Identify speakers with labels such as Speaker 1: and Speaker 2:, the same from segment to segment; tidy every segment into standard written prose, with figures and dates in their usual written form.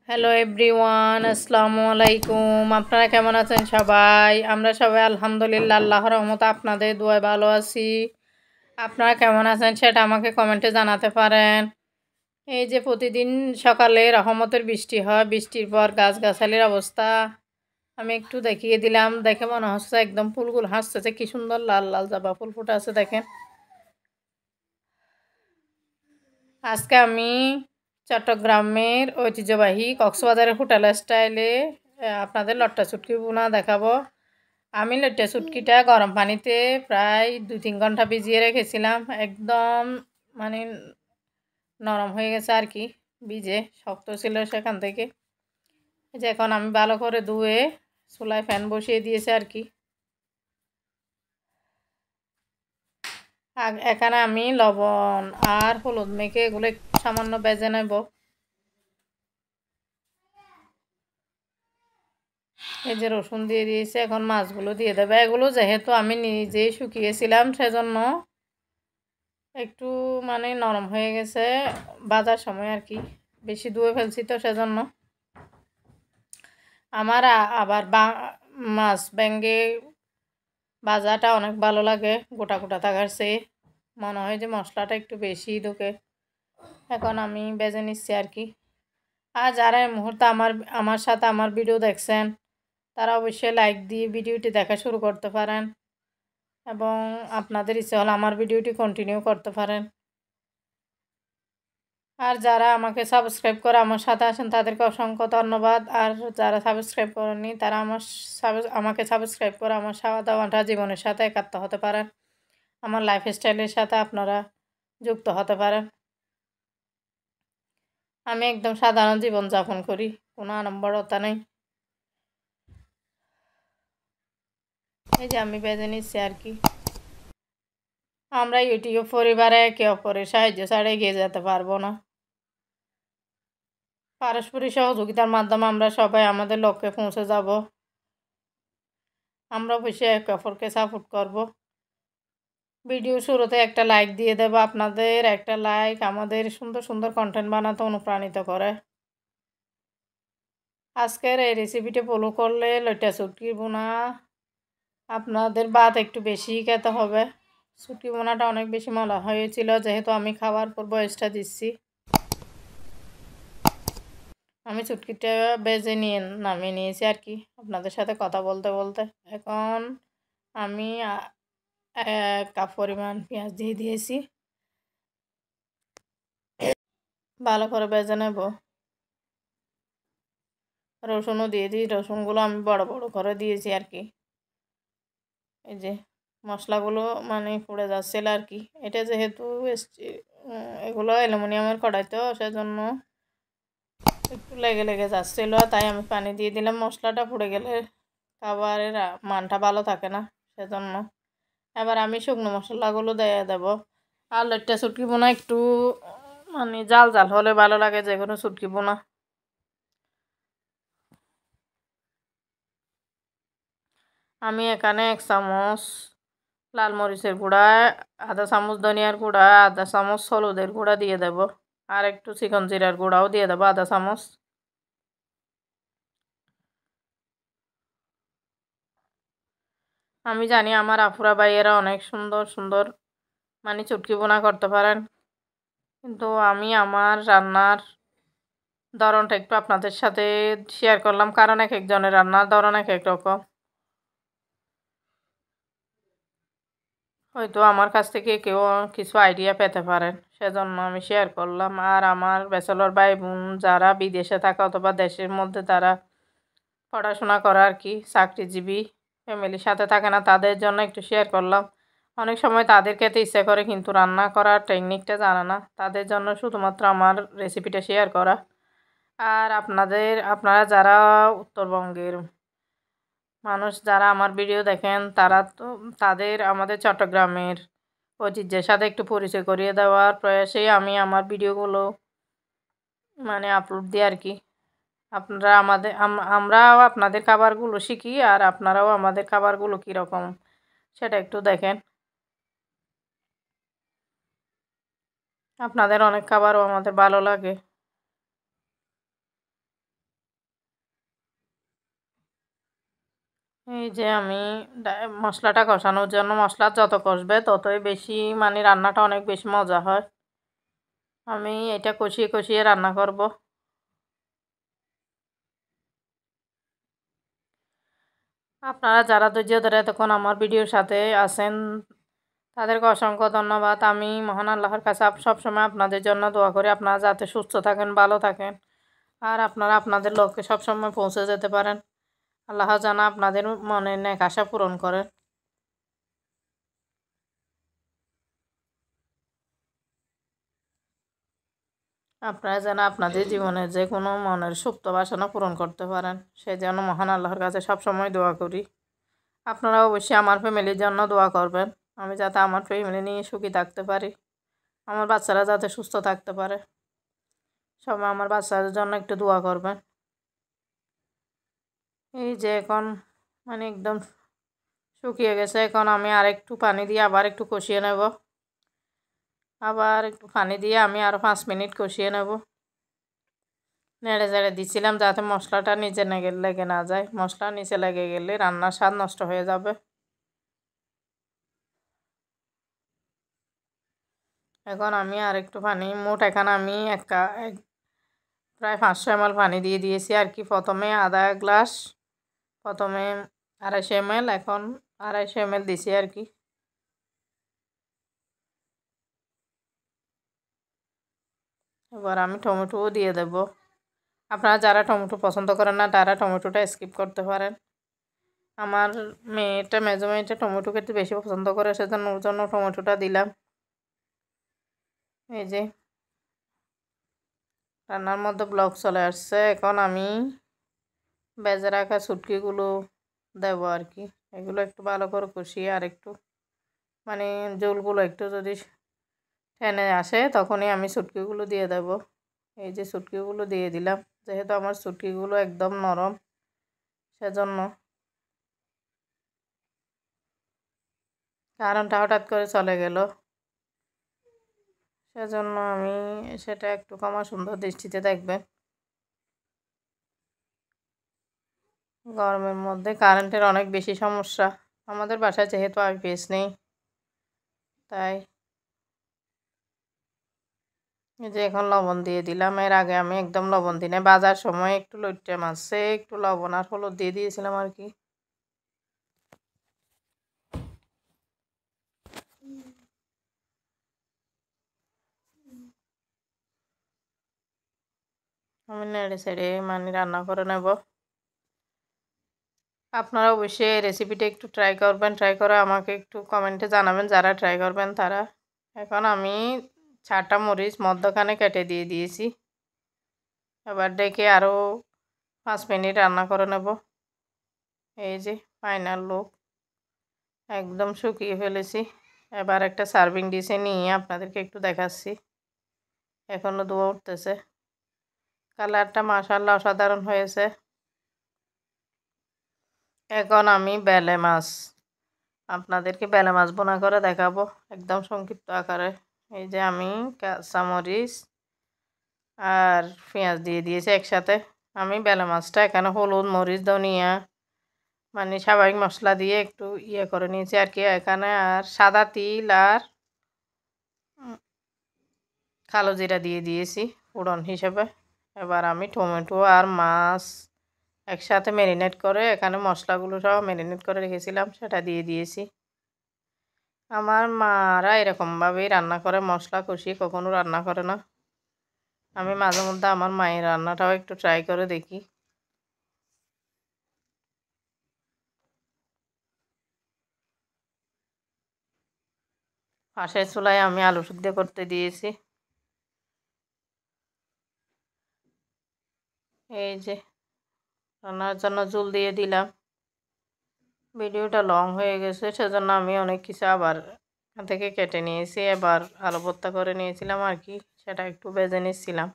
Speaker 1: Hello everyone, আসসালামু আলাইকুম। আপনারা কেমন আছেন সবাই? আমরা সবাই আলহামদুলিল্লাহ আল্লাহর রহমতে আপনাদের দোয়ায় ভালো আছি। আপনারা কেমন আছেন সেটা আমাকে কমেন্টে জানাতে পারেন। এই যে প্রতিদিন সকালে রহমতের বৃষ্টি হয়, বৃষ্টির পর গাছগাছালির অবস্থা আমি একটু দেখিয়ে দিলাম। দেখে মনে হচ্ছে একদম ফুলগুলো হাসতেছে, কি সুন্দর লাল লাল জবা ফুল ফুটে আছে দেখেন। আজকে আমি চট্টগ্রামের ঐতিহ্যবাহী কক্সবাজারের হোটেল স্টাইলে আপনাদের লট্টা শুটকি ভুনা দেখাবো। আমি লট্টা শুটকিটা গরম পানিতে প্রায় 2-3 ঘন্টা ভিজিয়ে রেখেছিলাম। একদম মানে নরম হয়ে গেছে আর কি, ভিজে শক্ত ছিল সেখান থেকে। এই যে এখন আমি ভালো করে ধুয়ে চুলায় ফ্যান বসিয়ে দিয়েছি আর কি। এখানে আমি লবণ আর হলুদ মেখে এগুলো একটু সামান্য ভেজে নেব। এই যে রসুন দিয়ে দিয়েছি, এখন মাছগুলো দিয়ে দেবে। এগুলো যেহেতু আমি নিজেই শুকিয়েছিলাম সেজন্য একটু মানে নরম হয়ে গেছে ভাজার সময় আর কি, বেশি ধুয়ে ফেলছি তো সেজন্য। আমার আবার মাছ ব্যাঙ্গে ভাজাটা অনেক ভালো লাগে গোটা গোটা থাকার চেয়ে। মনে হয় যে মশলাটা একটু বেশি ঢোকে। এখন আমি ভেজে নিচ্ছি আর কি। আর যারা এই মুহূর্তে আমার আমার সাথে আমার ভিডিও দেখছেন তারা অবশ্যই লাইক দিয়ে ভিডিওটি দেখা শুরু করতে পারেন, এবং আপনাদের ইচ্ছে হলে আমার ভিডিওটি কন্টিনিউ করতে পারেন। আর যারা আমাকে সাবস্ক্রাইব করে আমার সাথে আছেন তাদেরকে অসংখ্য ধন্যবাদ। আর যারা সাবস্ক্রাইব করেননি তারা আমাকে সাবস্ক্রাইব করে আমার সাধারণটা জীবনের সাথে একাত্ম হতে পারেন, আমার লাইফস্টাইলের সাথে আপনারা যুক্ত হতে পারেন। আমি একদম সাধারণ জীবনযাপন করি, কোনো আড়ম্বরতা নেই। এই যে আমি বেঁধে নিচ্ছি আর কি। আমরা ইউটিউব পরিবারে একে অপরের সাহায্য ছাড়া এগিয়ে যেতে পারবো না। পারস্পরিক সহযোগিতার মাধ্যমে আমরা সবাই আমাদের লক্ষ্যে পৌঁছে যাব। আমরা অবশ্যই একে অপরকে সাপোর্ট করব। ভিডিও শুরুতে একটা লাইক দিয়ে দেবো। আপনাদের একটা লাইক আমাদের সুন্দর সুন্দর কন্টেন্ট বানাতে অনুপ্রাণিত করে। আজকের এই রেসিপিটি ফলো করলে লইট্টা শুটকি বোনা আপনাদের ভাত একটু বেশি খেতে হবে। শুটকি বোনাটা অনেক বেশি মজা হয়েছিল, যেহেতু আমি খাওয়ার পর বয়সটা দিচ্ছি। আমি চুটকিটা বেজে নিয়ে নামিয়ে নিয়েছি আর কি আপনাদের সাথে কথা বলতে বলতে। এখন আমি 1 কাপ পরিমাণ পেঁয়াজ দিয়ে দিয়েছি, ভালো করে বেজে নেব। রসুনও দিয়ে দিই, রসুনগুলো আমি বড় বড় করে দিয়েছি আর কি। এই যে মশলাগুলো মানে পুড়ে যাচ্ছিল আর কি। এটা যেহেতু এগুলো অ্যালুমিনিয়ামের কড়াই তো সেজন্য একটু লেগে লেগে যাচ্ছিলো, তাই আমি পানি দিয়ে দিলাম। মশলাটা পুড়ে গেলে খাবারের মানটা ভালো থাকে না সেজন্য। এবার আমি শুকনো মশলাগুলো দিয়ে দেবো। আর লইট্টা শুটকি বোনা একটু মানে জাল জাল হলে ভালো লাগে যে কোনো শুটকি বোনা। আমি এখানে 1 চামচ লাল মরিচের গুঁড়া, 1/2 চামচ ধনিয়ার গুঁড়া, 1/2 চামচ হলুদের গুঁড়া দিয়ে দেব। আর একটু চিকন জিরার গুঁড়াও দিয়ে দেবো 1/2 চামচ। আমি জানি আমার আফুরা ভাইয়েরা অনেক সুন্দর সুন্দর মানে চুটকি বোনা করতে পারেন, কিন্তু আমি আমার রান্নার ধরনটা একটু আপনাদের সাথে শেয়ার করলাম, কারণ এক একজনের রান্নার ধরন এক এক রকম। হয়তো আমার কাছ থেকে কেউ কিছু আইডিয়া পেতে পারেন, সেজন্য আমি শেয়ার করলাম। আর আমার ব্যাচেলর ভাই বোন যারা বিদেশে থাকে অথবা দেশের মধ্যে তারা পড়াশোনা করে আর কি, চাকরিজীবী ফ্যামিলির সাথে থাকে না, তাদের জন্য একটু শেয়ার করলাম। অনেক সময় তাদের খেতে ইচ্ছা করে কিন্তু রান্না করার টেকনিকটা জানে না, তাদের জন্য শুধুমাত্র আমার রেসিপিটা শেয়ার করা। আর আপনারা যারা উত্তরবঙ্গের মানুষ যারা আমার ভিডিও দেখেন তারা তো আমাদের চট্টগ্রামের ঐতিহ্যের সাথে একটু পরিচয় করিয়ে দেওয়ার প্রয়াসেই আমি আমার ভিডিওগুলো মানে আপলোড দিই আর কি। আমরাও আপনাদের খাবারগুলো শিখি, আর আপনারাও আমাদের খাবারগুলো কীরকম সেটা একটু দেখেন। আপনাদের অনেক খাবারও আমাদের ভালো লাগে। এই যে আমি মশলাটা কষানোর জন্য, মশলা যত কষবে ততই বেশি মানে রান্নাটা অনেক বেশি মজা হয়। আমি এটা কষিয়ে কষিয়ে রান্না করব। আপনারা যারা ধৈর্য ধরে এতক্ষণ আমার ভিডিওর সাথে আছেন তাদেরকে অসংখ্য ধন্যবাদ। আমি মহান আল্লাহর কাছে সবসময় আপনাদের জন্য দোয়া করি, আপনারা যাতে সুস্থ থাকেন, ভালো থাকেন, আর আপনারা আপনাদের লক্ষ্যে সবসময় পৌঁছে যেতে পারেন। আল্লাহ যেন আপনাদের মনের নেক আশা পূরণ করেন। আপনারা যেন আপনাদের জীবনে যে কোনো মনের সুপ্ত বাসনা পূরণ করতে পারেন, সেই জন্য মহান আল্লাহর কাছে সবসময় দোয়া করি। আপনারা অবশ্যই আমার ফ্যামিলির জন্য দোয়া করবেন, আমি যাতে আমার ফ্যামিলি নিয়ে সুখী থাকতে পারি, আমার বাচ্চারা যাতে সুস্থ থাকতে পারে। সবাই আমার বাচ্চাদের জন্য একটু দোয়া করবেন। এই যে এখন মানে একদম শুকিয়ে গেছে, এখন আমি আর একটু পানি দিয়ে আবার একটু কষিয়ে নেব। আবার একটু পানি দিয়ে আমি আরও 5 মিনিট কষিয়ে নেব। নেড়ে চেড়ে দিচ্ছিলাম যাতে মশলাটা নিচে লেগে না যায়, মশলা নিচে লেগে গেলে রান্নার স্বাদ নষ্ট হয়ে যাবে। এখন আমি আর একটু পানি, মোট এখানে আমি প্রায় 500 ml পানি দিয়ে দিয়েছি আর কি। প্রথমে আধা গ্লাস, প্রথমে 250 ml, এখন 250 ml দিছি আর কি। এবার আমি টমেটোও দিয়ে দেব। আপনারা যারা টমেটো পছন্দ করেন না তারা টমেটোটা স্কিপ করতে পারেন। আমার মেজো মেয়েটা টমেটো খেতে বেশি পছন্দ করে, সেজন্য ওর জন্য টমেটোটা দিলাম। এই যে রান্নার মধ্যে ব্লক চলে আসছে। এখন আমি ভেজে রাখা শুটকিগুলো দেবো আর কি। এগুলো একটু ভালো করে কষিয়ে আর একটু মানে ঝোলগুলো একটু যদি টেনে আসে তখনই আমি শুটকিগুলো দিয়ে দেব। এই যে শুটকিগুলো দিয়ে দিলাম, যেহেতু আমার শুটকিগুলো একদম নরম সেজন্য। কারণটা হঠাৎ করে চলে গেল, সেজন্য আমি সেটা একটু কমা সুন্দর দৃষ্টিতে দেখবেন। গরমের মধ্যে কারেন্টের অনেক বেশি সমস্যা, আমাদের বাসায় যেহেতু আইপিএস নেই তাই। এই যে এখন লবণ দিয়ে দিলাম, এর আগে আমি একদম লবণ দিই না, বাজার সময় একটু লইট্টে মাছে একটু লবণ আর হলুদ দিয়ে দিয়েছিলাম আর কি। আমি নেড়ে ছেড়ে মানে রান্না করে নেব। আপনারা অবশ্যই এই রেসিপিটা একটু ট্রাই করবেন, ট্রাই করে আমাকে একটু কমেন্টে জানাবেন যারা ট্রাই করবেন তারা। এখন আমি 4টা মরিচ মধ্যখানে কেটে দিয়ে দিয়েছি। এবার ডেকে আরও 5 মিনিট রান্না করে নেব। এই যে ফাইনাল লুক, একদম শুকিয়ে ফেলেছি। এবার একটা সার্ভিং ডিশে নিয়ে আপনাদেরকে একটু দেখাচ্ছি। এখনও ধোয়া উঠতেছে, কালারটা মাশাআল্লাহ অসাধারণ হয়েছে। এখন আমি বেলে মাছ, আপনাদেরকে বেলে মাছ বোনা করে দেখাবো একদম সংক্ষিপ্ত আকারে। এই যে আমি কাঁচামরিচ আর পেঁয়াজ দিয়ে দিয়েছি একসাথে। আমি বেলে মাছটা এখানে হলুদ, মরিচ, ধনিয়া মানে স্বাভাবিক মশলা দিয়ে একটু ইয়ে করে নিয়েছি আর কি। এখানে আর সাদা তিল আর কালো জিরা দিয়ে দিয়েছি ফোড়ন হিসেবে। এবার আমি টমেটো আর মাছ একসাথে ম্যারিনেট করে, এখানে মশলাগুলো সব ম্যারিনেট করে রেখেছিলাম সেটা দিয়ে দিয়েছি। আমার মারা এরকমভাবেই রান্না করে, মশলা কষিয়ে কখনো রান্না করে না। আমি মাঝে মধ্যে আমার মায়ের রান্নাটাও একটু ট্রাই করে দেখি। পাশের চুলায় আমি আলু সিদ্ধ করতে দিয়েছি। এই যে রান্নার জন্য জল দিয়ে দিলাম। ভিডিওটা লং হয়ে গেছে সেজন্য আমি অনেক কিছু আবার এখান থেকে কেটে নিয়েছি। এবার আলু ভর্তা করে নিয়েছিলাম আর কি, সেটা একটু ভেজে নিচ্ছিলাম,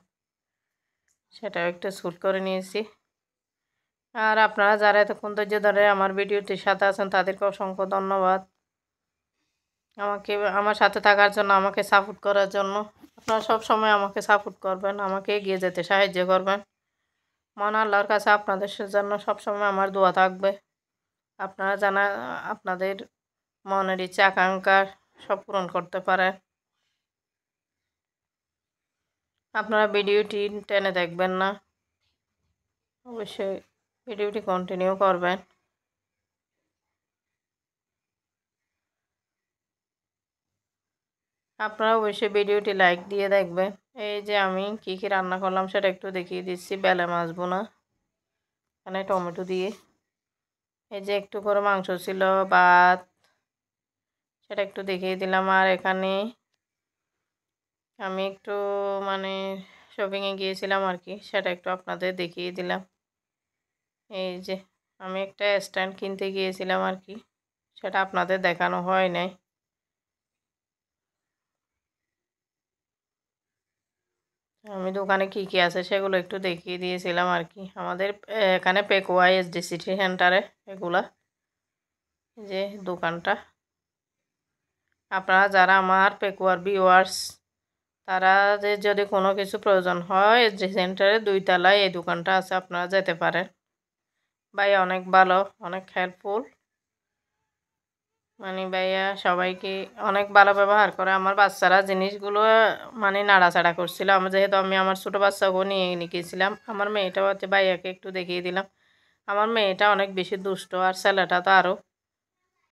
Speaker 1: সেটাও একটু শ্যুট করে নিয়েছি। আর আপনারা যারা এতক্ষণ ধৈর্য ধরে আমার ভিডিওটির সাথে আছেন তাদেরকে অসংখ্য ধন্যবাদ আমাকে আমার সাথে থাকার জন্য, আমাকে সাপোর্ট করার জন্য। আপনারা সব সময় আমাকে সাপোর্ট করবেন, আমাকে এগিয়ে যেতে সাহায্য করবেন। মহান আল্লাহর কাছে আপনাদের জন্য সবসময় আমার দোয়া থাকবে। আপনারা জানা আপনাদের মনের ইচ্ছা আকাঙ্ক্ষা সব পূরণ করতে পারেন। আপনারা ভিডিওটি টেনে দেখবেন না, অবশ্যই ভিডিওটি কন্টিনিউ করবেন। আপনারা অবশ্যই ভিডিওটি লাইক দিয়ে দেখবেন। এই যে আমি কি কি রান্না করলাম সেটা একটু দেখিয়ে দিচ্ছি। বেলে মাছ বোনা, এখানে টমেটো দিয়ে, এই যে একটু করে মাংস ছিল, ভাত, সেটা একটু দেখিয়ে দিলাম। আর এখানে আমি একটু মানে শপিংয়ে গিয়েছিলাম আর কি, সেটা একটু আপনাদের দেখিয়ে দিলাম। এই যে আমি একটা স্ট্যান্ড কিনতে গিয়েছিলাম আর কি, সেটা আপনাদের দেখানো হয় নাই। আমি দোকানে কি কি আছে সেগুলো একটু দেখিয়ে দিয়েছিলাম আর কি। আমাদের এখানে পেকুয়া এসডি সিটি সেন্টারে এগুলা, যে দোকানটা। আপনারা যারা আমার পেকুয়ার ভিউয়ার্স, তারা যে যদি কোনো কিছু প্রয়োজন হয় এসডি সেন্টারে 2 তলায় এই দোকানটা আছে, আপনারা যেতে পারেন। ভাই অনেক ভালো, অনেক হেল্পফুল, মানে ভাইয়া সবাইকে অনেক ভালো ব্যবহার করে। আমার বাচ্চারা জিনিসগুলো মানে নাড়াচাড়া করছিল, যেহেতু আমি আমার ছোটো বাচ্চাকেও নিয়ে গিয়েছিলাম। আমার মেয়েটাও হচ্ছে ভাইয়াকে একটু দেখিয়ে দিলাম। আমার মেয়েটা অনেক বেশি দুষ্ট, আর ছেলেটা তো আরও।